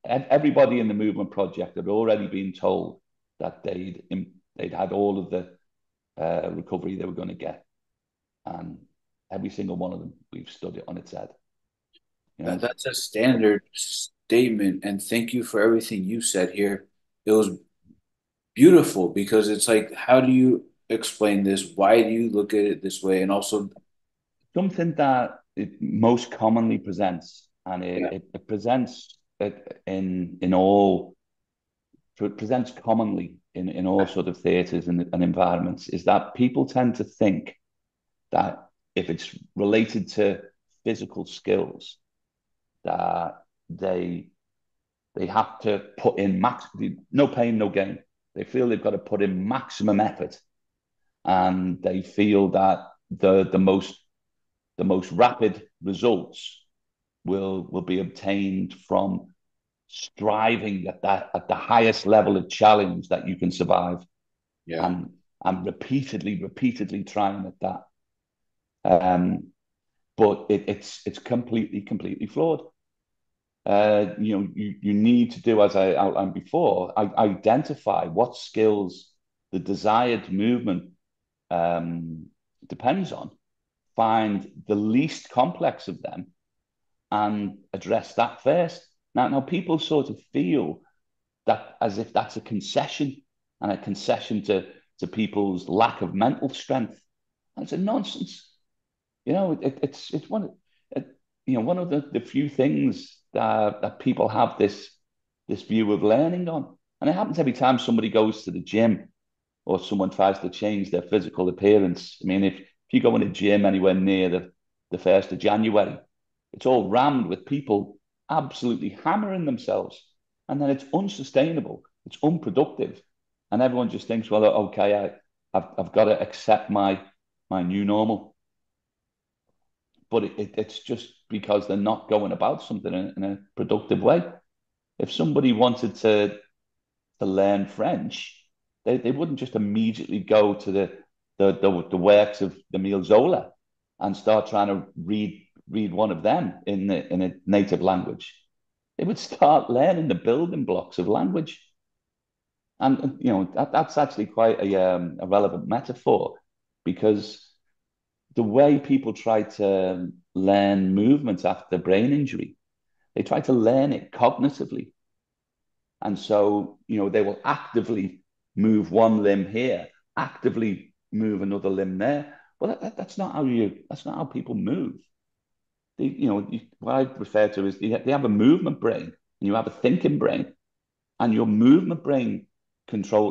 everybody in the movement project had already been told that they'd had all of the recovery they were going to get, and every single one of them, we've stood it on its head. You know, That's a standard statement, and thank you for everything you said here. It was beautiful because it's like, how do you explain this? Why do you look at it this way? And also, something that it most commonly presents, and yeah, it presents it in all, so it presents commonly in all sort of theatres and environments, is that people tend to think that if it's related to physical skills, that they they have to put in no pain, no gain. They feel they've got to put in maximum effort, and they feel that the most rapid results will be obtained from striving at the highest level of challenge that you can survive, yeah, and repeatedly trying at that. Um, but it's completely flawed. You need to do, as I outlined before, identify what skills the desired movement um, depends on, find the least complex of them, and address that first. Now people sort of feel that as if that's a concession, and a concession to people's lack of mental strength. And it's a nonsense. It's it, one of the few things that people have this view of learning on. And it happens every time somebody goes to the gym or someone tries to change their physical appearance. I mean, if you go in a gym anywhere near the 1st of January, it's all rammed with people absolutely hammering themselves. And then it's unsustainable, it's unproductive. And everyone just thinks, well, okay, I've got to accept my new normal. But it's just because they're not going about something in a productive way. If somebody wanted to learn French, they wouldn't just immediately go to the works of Emile Zola and start trying to read one of them in a native language. They would start learning the building blocks of language, and that's actually quite a relevant metaphor, because the way people try to learn movements after brain injury, they try to learn it cognitively. And so, they will actively move one limb here, actively move another limb there. Well, that's not how people move. What I refer to is they have a movement brain, and you have a thinking brain, and your movement brain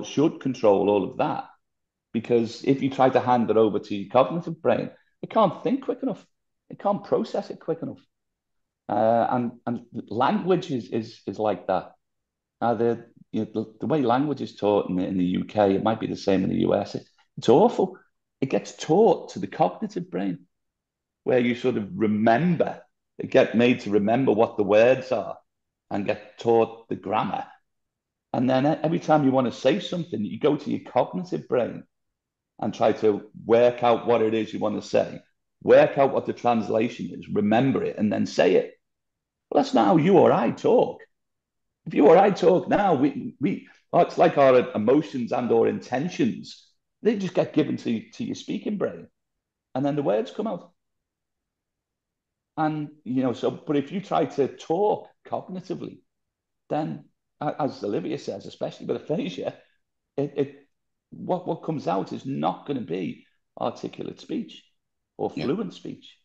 should control all of that. Because if you try to hand it over to your cognitive brain, it can't think quick enough. It can't process it quick enough. And language is like that. The way language is taught in the UK, it might be the same in the US. It's awful. It gets taught to the cognitive brain, where you sort of remember, they get made to remember what the words are and get taught the grammar. And then every time you want to say something, you go to your cognitive brain and try to work out what it is you want to say, work out what the translation is, remember it, and then say it. Well, that's not how you or I talk. If you or I talk now, it's like our emotions and or intentions. They just get given to your speaking brain, and then the words come out. And but if you try to talk cognitively, then as Olivia says, especially with aphasia, it what comes out is not going to be articulate speech or yeah, fluent speech.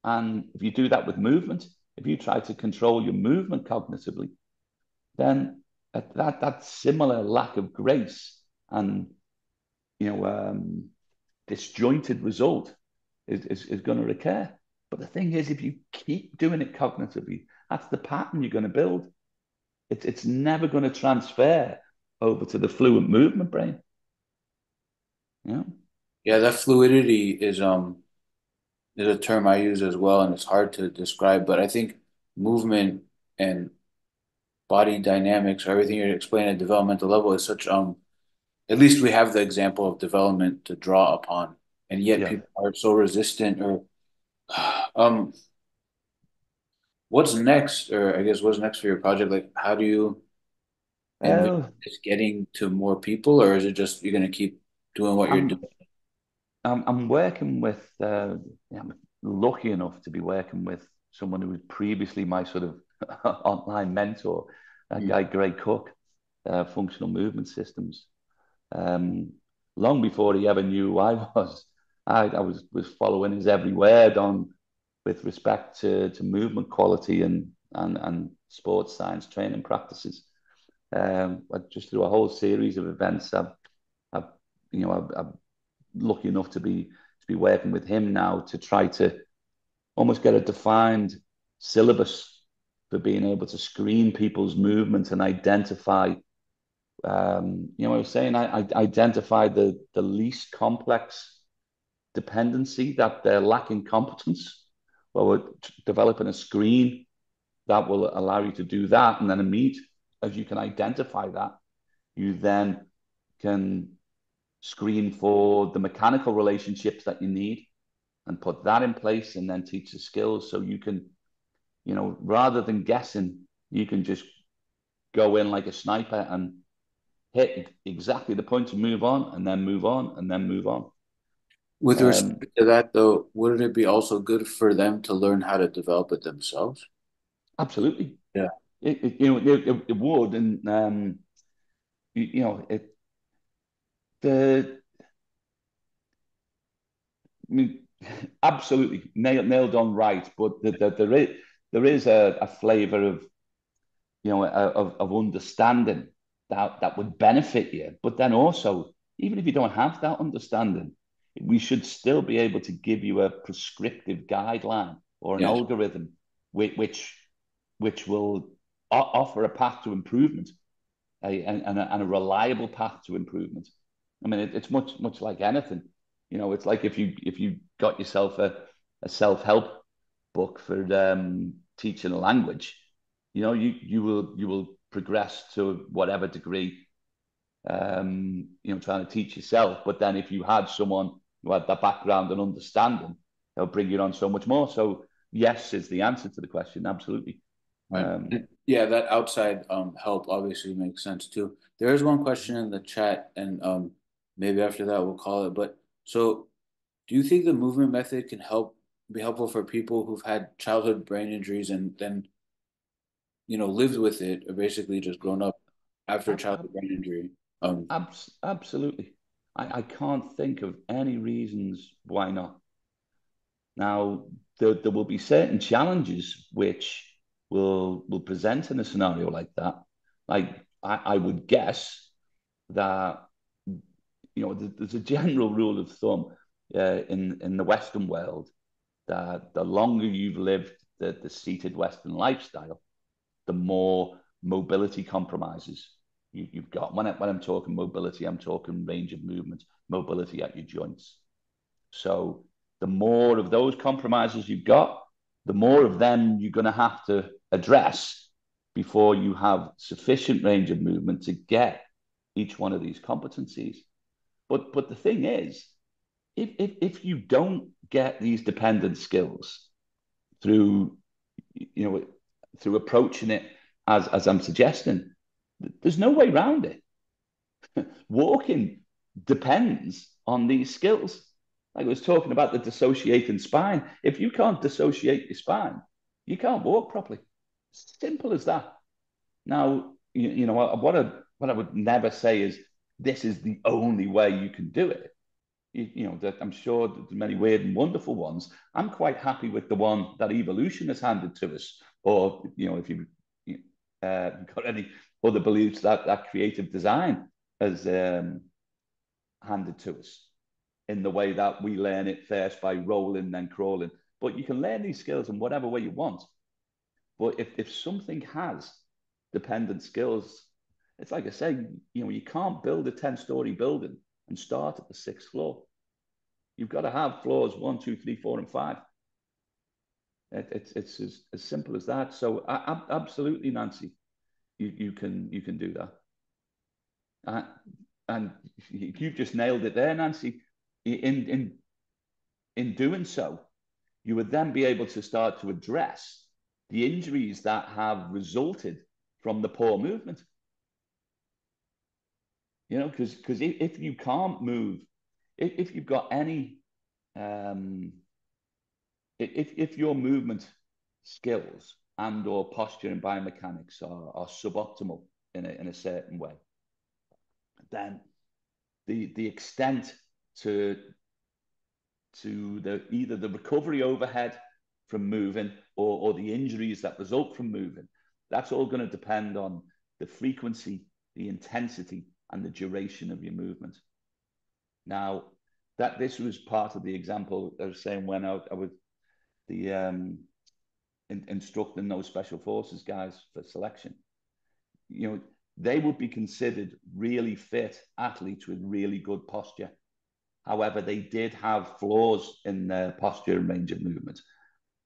And if you do that with movement, if you try to control your movement cognitively, then that similar lack of grace and you know disjointed result is going to recur. But the thing is, if you keep doing it cognitively, that's the pattern you're going to build. It's never going to transfer over to the fluent movement brain. Yeah, yeah. That fluidity is a term I use as well, and it's hard to describe. But I think movement and body dynamics, or everything you explain at developmental level, is such at least we have the example of development to draw upon, and yet yeah, people are so resistant or um What's next, or I guess what's next for your project? Like, how do you envision Uh, this getting to more people, or is it just you're gonna keep doing what you're doing? I'm I'm working with yeah, I'm lucky enough to be working with someone who was previously my sort of online mentor, a Mm. guy Greg Cook, functional movement systems. Um, Long before he ever knew who I was, I was following his every word on with respect to movement quality and sports science training practices. Just through a whole series of events, I've I'm lucky enough to be working with him now to try to almost get a defined syllabus for being able to screen people's movement and identify I was saying I identify the least complex dependency that they're lacking competence. Well, we're developing a screen that will allow you to do that, and then as you can identify that, you then can screen for the mechanical relationships that you need and put that in place, and then teach the skills so you can, rather than guessing, you can just go in like a sniper and hit exactly the point to move on, and then move on, and then move on. With Um, respect to that, though, wouldn't it be also good for them to learn how to develop it themselves? Absolutely, Yeah. it would, and it the I mean, absolutely nailed on right. But there is a flavor of of understanding that would benefit you. But then also, even if you don't have that understanding, we should still be able to give you a prescriptive guideline or an Yes. algorithm which will offer a path to improvement, and a reliable path to improvement. I mean, it's much like anything. It's like if you got yourself a self help book for teaching a language, you will progress to whatever degree, trying to teach yourself. But then if you had someone who had that background and understanding, they'll bring you on so much more. So yes is the answer to the question. Absolutely. Right. Um, Yeah, that outside help obviously makes sense too. There is one question in the chat, and maybe after that we'll call it. But so, do you think the movement method can be helpful for people who've had childhood brain injuries and then lived with it, or basically just grown up after ab- ab- childhood brain injury? Um, Absolutely. I can't think of any reasons why not. Now, there will be certain challenges which will present in a scenario like that. Like I would guess that there's a general rule of thumb in the Western world that the longer you've lived the seated Western lifestyle, the more mobility compromises you've got. When I'm talking mobility, I'm talking range of movement, mobility at your joints. So the more of those compromises you've got, the more of them you're going to have to address before you have sufficient range of movement to get each one of these competencies. But the thing is, if you don't get these dependent skills through you know through approaching it as I'm suggesting, there's no way around it. Walking depends on these skills. Like I was talking about the dissociating spine. If you can't dissociate your spine, you can't walk properly. Simple as that. Now, what I would never say is this is the only way you can do it. That I'm sure there's many weird and wonderful ones. I'm quite happy with the one that evolution has handed to us. Or if you got any other beliefs that creative design has handed to us in the way that we learn it first by rolling then crawling. But you can learn these skills in whatever way you want. But if something has dependent skills, it's like I say, you can't build a 10-story building and start at the sixth floor. You've got to have floors one, two, three, four, and five. It's as simple as that. So absolutely, Nancy, you can do that. Uh, and you've just nailed it there, Nancy. In doing so, you would then be able to start to address the injuries that have resulted from the poor movement. You know, because if you can't move, if you've got any, um, if your movement skills and or posture and biomechanics are suboptimal in a certain way, then the extent to the either the recovery overhead from moving or the injuries that result from moving, that's all going to depend on the frequency, the intensity, and the duration of your movement. Now, that this was part of the example I was saying when I was the instructing those special forces guys for selection. You know, they would be considered really fit athletes with really good posture. However, they did have flaws in their posture and range of movement.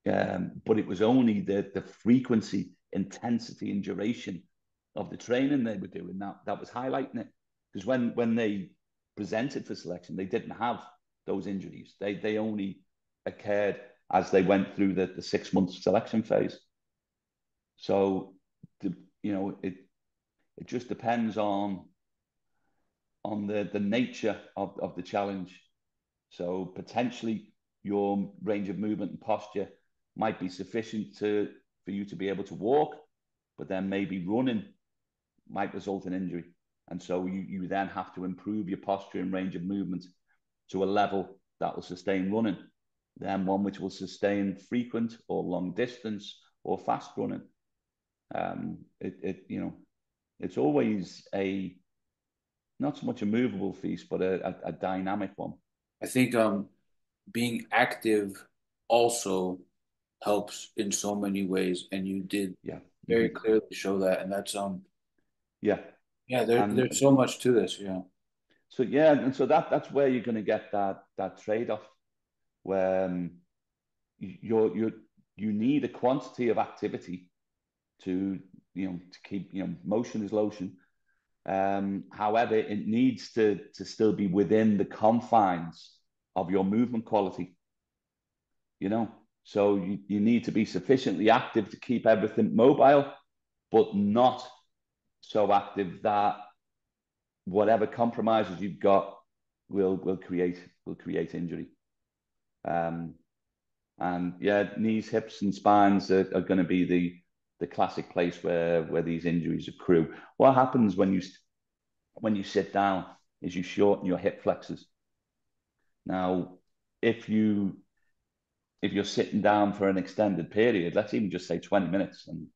But it was only the frequency, intensity, and duration of the training they were doing that was highlighting it. Because when they presented for selection, they didn't have those injuries. They only occurred as they went through the 6 month selection phase. So, you know, it just depends on the nature of the challenge. So potentially your range of movement and posture might be sufficient for you to be able to walk, but then maybe running might result in injury. And so you then have to improve your posture and range of movement to a level that will sustain running, then one which will sustain frequent or long distance or fast running. You know, it's always a not so much a movable feast, but a dynamic one. I think being active also helps in so many ways, and you did Yeah. very Mm-hmm. clearly show that. And that's Yeah. yeah, there's And so much to this. Yeah. so yeah, and so that's where you're going to get that trade-off where you're you need a quantity of activity to to keep motion is lotion. However, it needs to still be within the confines of your movement quality. You know, so you need to be sufficiently active to keep everything mobile, but not so active that whatever compromises you've got will create injury. Um, and yeah, knees, hips, and spines are going to be the classic place where these injuries accrue. What happens when you sit down is you shorten your hip flexors. Now, if you if you're sitting down for an extended period, let's even just say 20 minutes, and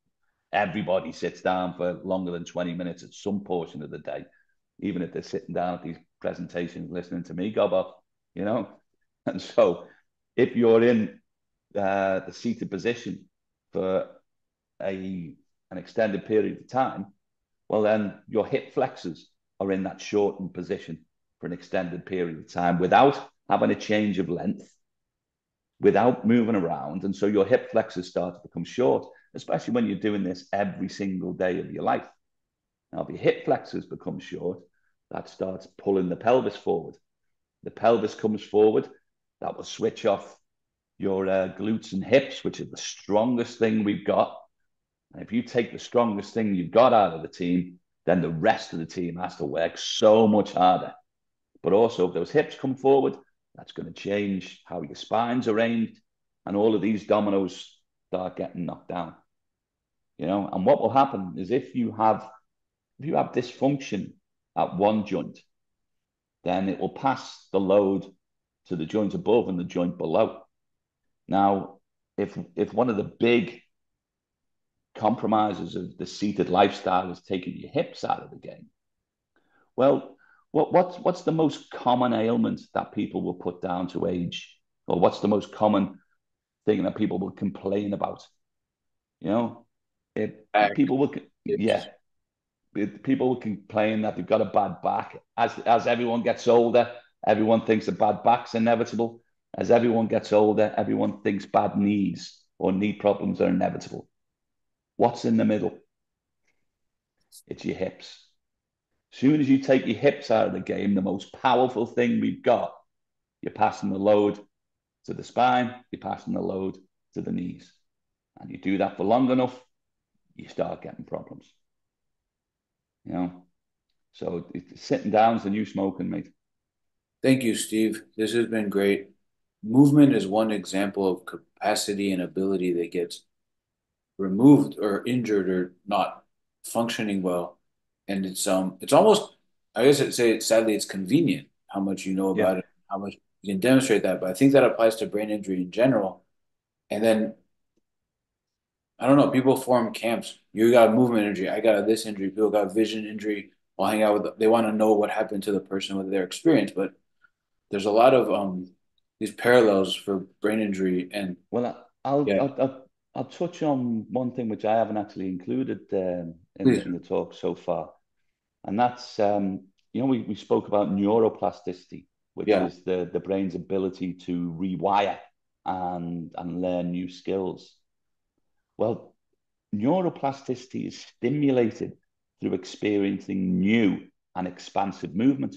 everybody sits down for longer than 20 minutes at some portion of the day, even if they're sitting down at these presentations listening to me gob off, you know. And so if you're in the seated position for an extended period of time, well, then your hip flexors are in that shortened position for an extended period of time without having a change of length, without moving around. And so your hip flexors start to become short, especially when you're doing this every single day of your life. Now, if your hip flexors become short, that starts pulling the pelvis forward. The pelvis comes forward, that will switch off your glutes and hips, which is the strongest thing we've got. And if you take the strongest thing you've got out of the team, then the rest of the team has to work so much harder. But also, if those hips come forward, that's going to change how your spine's arranged, and all of these dominoes start getting knocked down. And what will happen is if you have dysfunction at one joint, then it will pass the load to the joint above and the joint below. Now, if one of the big compromises of the seated lifestyle is taking your hips out of the game, well, what's the most common ailment that people will put down to age, or what's the most common thing that people will complain about? You know, if Back, people will, yeah, hips. people will complain that they've got a bad back. As everyone gets older, everyone thinks a bad back's inevitable. As everyone gets older, everyone thinks bad knees or knee problems are inevitable. What's in the middle? It's your hips. As soon as you take your hips out of the game, the most powerful thing we've got, you're passing the load to the spine, you're passing the load to the knees. And you do that for long enough, you start getting problems, you know. So sitting down is the new smoking, mate. Thank you, Steve. This has been great. Movement is one example of capacity and ability that gets removed or injured or not functioning well. And it's almost, I guess I'd say sadly it's convenient how much you know Yeah. about it, how much you can demonstrate that. But I think that applies to brain injury in general. And then I don't know, people form camps. You got a movement injury, I got a this injury, people got a vision injury. I'll hang out with them. They want to know what happened to the person with their experience, but there's a lot of these parallels for brain injury and Well, yeah, I'll touch on one thing which I haven't actually included please. in the talk so far, and that's we spoke about neuroplasticity, which Yeah. is the brain's ability to rewire and learn new skills. Well, neuroplasticity is stimulated through experiencing new and expansive movement.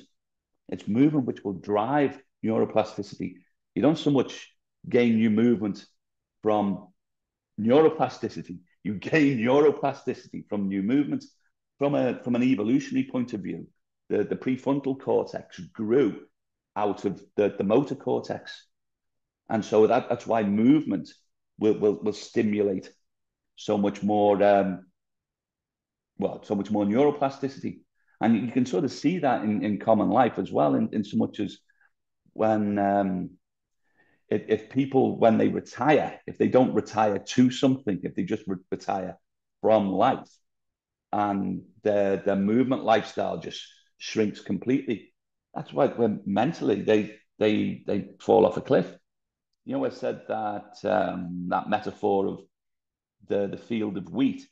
It's movement which will drive neuroplasticity. You don't so much gain new movement from neuroplasticity. You gain neuroplasticity from new movements. From an evolutionary point of view, the prefrontal cortex grew out of the motor cortex. And so that's why movement will stimulate so much more so much more neuroplasticity. And you can sort of see that in common life as well, in so much as when if people when they retire, if they don't retire to something, if they just retire from life, and their movement lifestyle just shrinks completely, that's why when mentally they fall off a cliff. You know, I said that that metaphor of the field of wheat,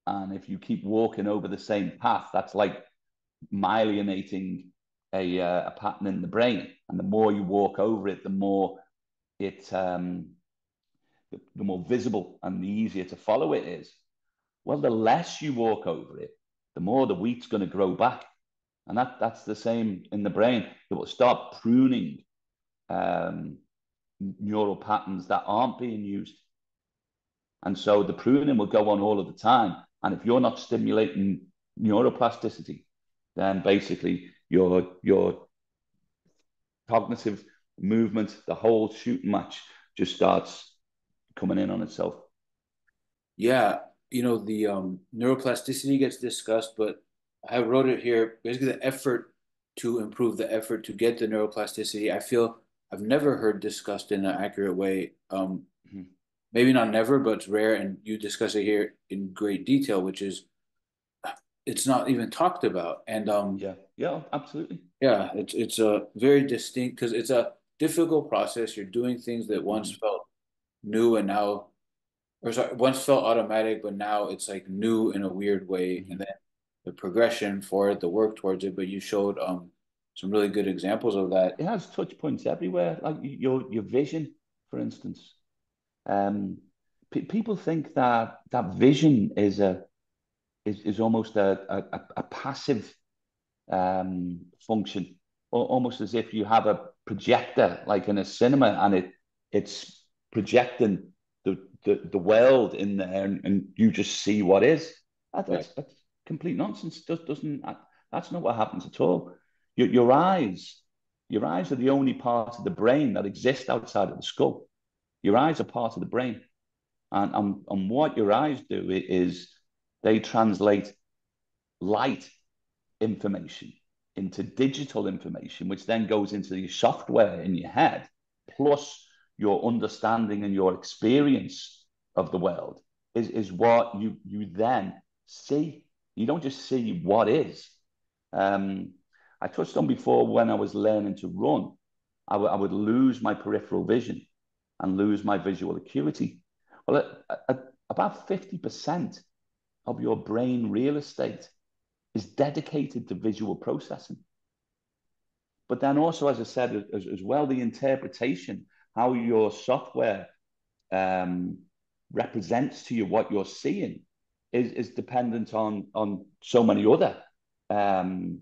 and if you keep walking over the same path, that's like myelinating a pattern in the brain, and the more you walk over it, the more it the more visible and the easier to follow it is. Well, the less you walk over it, the more the wheat's going to grow back. And that's the same in the brain. It will start pruning um, neural patterns that aren't being used. And so the pruning will go on all of the time. And if you're not stimulating neuroplasticity, then basically your cognitive movement, the whole shooting match just starts coming in on itself. Yeah, the neuroplasticity gets discussed, but I wrote it here. Basically, the effort to improve the effort to get the neuroplasticity, I feel I've never heard discussed in an accurate way. Mhm. Maybe not never, but it's rare, and you discuss it here in great detail, which is it's not even talked about. And Yeah, yeah, absolutely. yeah, it's a very distinct because it's a difficult process. You're doing things that once Mhm. felt new and now or sorry, once felt automatic, but now it's like new in a weird way. And Mhm. then the progression for it, the work towards it. But you showed some really good examples of that. It has touch points everywhere, like your vision, for instance. Um, People think that vision is almost a passive function, almost as if you have a projector, like in a cinema, and it's projecting the world in there, and you just see what is. Right. That's complete nonsense. Doesn't that's not what happens at all. Your eyes, your eyes are the only part of the brain that exists outside of the skull. Your eyes are part of the brain, and what your eyes do is they translate light information into digital information, which then goes into your software in your head, plus your understanding and your experience of the world is what you then see. You don't just see what is. Um, I touched on before when I was learning to run, I would lose my peripheral vision and lose my visual acuity. Well, about 50% of your brain real estate is dedicated to visual processing. But then also, as I said, as well, the interpretation, how your software um, represents to you what you're seeing is dependent on so many other um,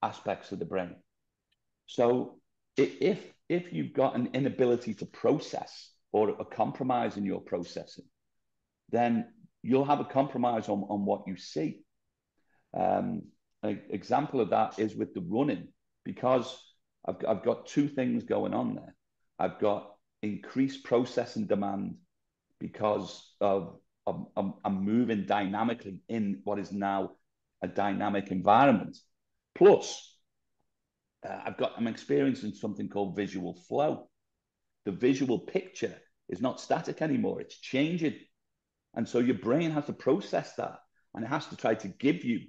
aspects of the brain. So if you've got an inability to process or a compromise in your processing, then you'll have a compromise on what you see. An example of that is with the running, because I've got two things going on there. I've got increased processing demand because I'm moving dynamically in what is now a dynamic environment. Plus, I'm experiencing something called visual flow. The visual picture is not static anymore; it's changing, and so your brain has to process that, and it has to try to give you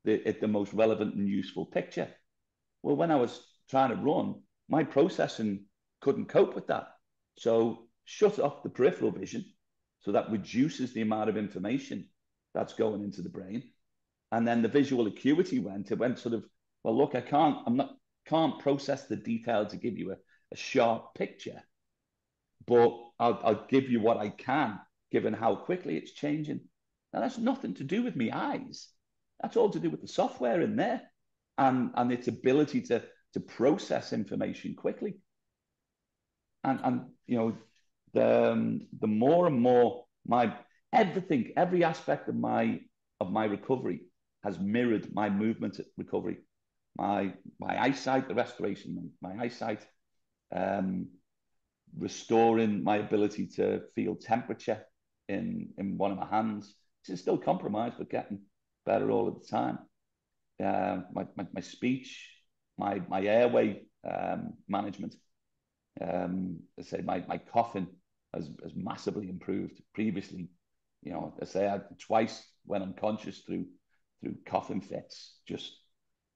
the most relevant and useful picture. Well, when I was trying to run, my processing couldn't cope with that. So shut off the peripheral vision. So that reduces the amount of information that's going into the brain. And then the visual acuity it went sort of, well, look, can't process the detail to give you a sharp picture, but I'll give you what I can, given how quickly it's changing. Now, that's nothing to do with me eyes. That's all to do with the software in there and its ability to process information quickly. And you know, the more and more every aspect of my recovery has mirrored my movement recovery. My eyesight, the restoration, my eyesight, um, restoring my ability to feel temperature in one of my hands. It's still compromised, but getting better all of the time. My speech, my airway management. I say my coughing has massively improved. Previously, I say I twice went unconscious through coughing fits, just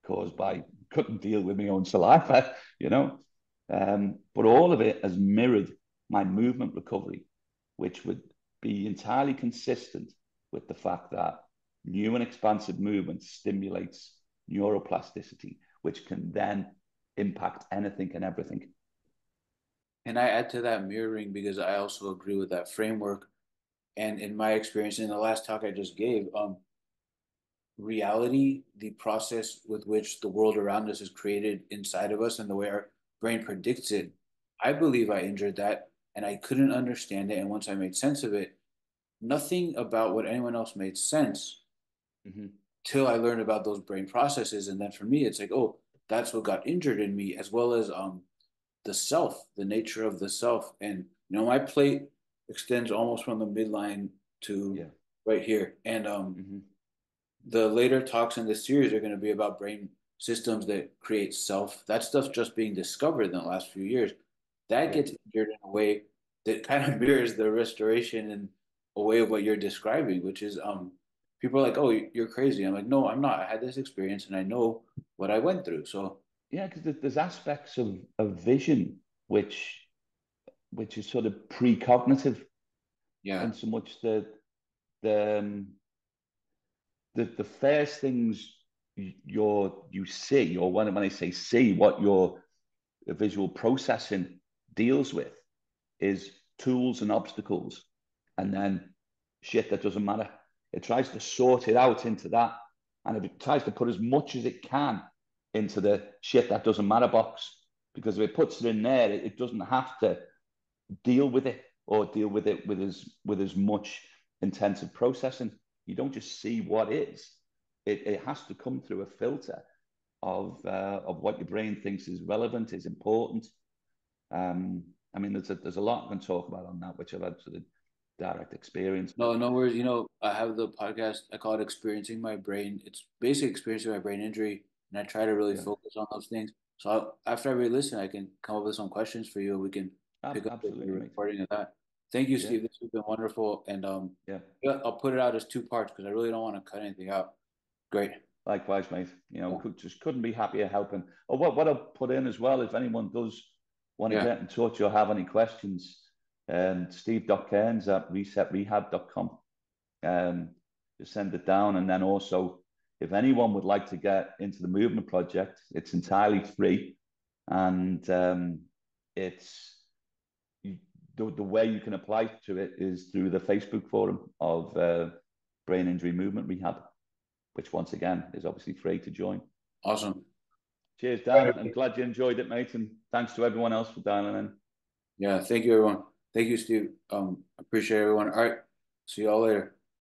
caused by couldn't deal with my own saliva, But all of it has mirrored my movement recovery, which would be entirely consistent with the fact that new and expansive movement stimulates neuroplasticity, which can then impact anything and everything. And I add to that mirroring because I also agree with that framework. And in my experience, in the last talk I just gave, reality, the process with which the world around us is created inside of us and the way our brain predicts it, I believe I injured that and I couldn't understand it. And once I made sense of it, nothing about what anyone else made sense Mm-hmm. till I learned about those brain processes. And then for me, it's like, oh, that's what got injured in me, as well as the self, the nature of the self. And my plate extends almost from the midline to Yeah. right here. And Mm-hmm. the later talks in this series are going to be about brain systems that create self. That stuff's just being discovered in the last few years. That Yeah. gets injured in a way that kind of mirrors the restoration in a way of what you're describing, which is people are like, "Oh, you're crazy." I'm like, "No, I'm not. I had this experience and I know what I went through." So, Yeah, because there's aspects of vision which is sort of precognitive yeah. in so much that the the first things you see, or when I say see, what your visual processing deals with is tools and obstacles, and then shit that doesn't matter. It tries to sort it out into that, and it tries to put as much as it can into the shit that doesn't matter box. Because if it puts it in there, it doesn't have to deal with it or deal with it with as much intensive processing. You don't just see what is. It has to come through a filter of what your brain thinks is relevant, is important. I mean, there's a lot I can talk about on that, which I've had sort of direct experience with. No, no worries. I have the podcast. I call it Experiencing My Brain. It's basically experiencing my brain injury, and I try to really Yeah, focus on those things. So after I re-listen, I can come up with some questions for you. We can pick up the absolutely, mate. recording of that. Thank you, Yeah, Steve. This has been wonderful. And yeah. yeah, I'll put it out as two parts because I really don't want to cut anything out. Great. Likewise, mate. Yeah. Just couldn't be happier helping. Or what I'll put in as well, if anyone does want to Yeah. get in touch or have any questions, Steve.Cairns at resetrehab.com. Um, just send it down. And then also, if anyone would like to get into the movement project, it's entirely free. And it's the way you can apply to it is through the Facebook forum of Brain Injury Movement Rehab, which once again is obviously free to join. Awesome. Cheers, Dan. I'm glad you enjoyed it, mate. And thanks to everyone else for dialing in. Yeah. Thank you, everyone. Thank you, Steve. Appreciate everyone. All right. See y'all later.